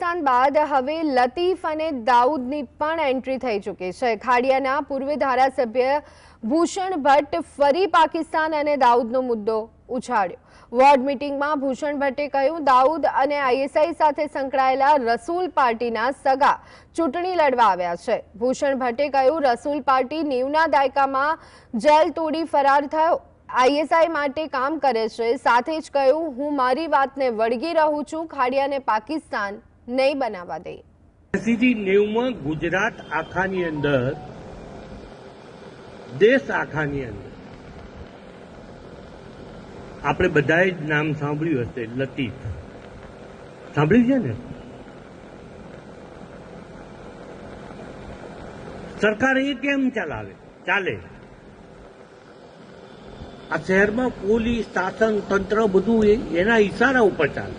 પાકિસ્તાન બાદ હવે લતીફ અને દાઉદની પણ એન્ટ્રી થઈ ચૂકી છે। ખાડિયાના પૂર્વ ધારાસભ્ય ભૂષણ ભટ્ટ ફરી પાકિસ્તાન અને દાઉદનો મુદ્દો ઉછાળ્યો। વોર્ડ મીટિંગમાં ભૂષણ ભટ્ટે કહ્યું, દાઉદ અને આઈએસઆઈ સાથે સંકળાયેલા રસૂલ પાર્ટીના સગા ચૂંટણી લડવા આવ્યા છે। ભૂષણ ભટ્ટે કહ્યું, રસૂલ પાર્ટી 90ના દાયકામાં જેલ તોડી ફરાર થયો, આઈએસઆઈ માટે કામ કરે છે। સાથે જ કહ્યું, હું મારી વાતને વળગી રહું છું, ખાડિયાને પાકિસ્તાન નહીં બનાવવા દે। 80-90માં ગુજરાત આખાની અંદર, દેશ આખાની અંદર આપણે બધાએ જ નામ સાંભળ્યું હશે, લતીફ સાંભળ્યું છે ને। સરકાર એ કેમ ચાલે? આ શહેરમાં પોલીસ શાસન તંત્ર બધું એના ઈશારા ઉપર ચાલે।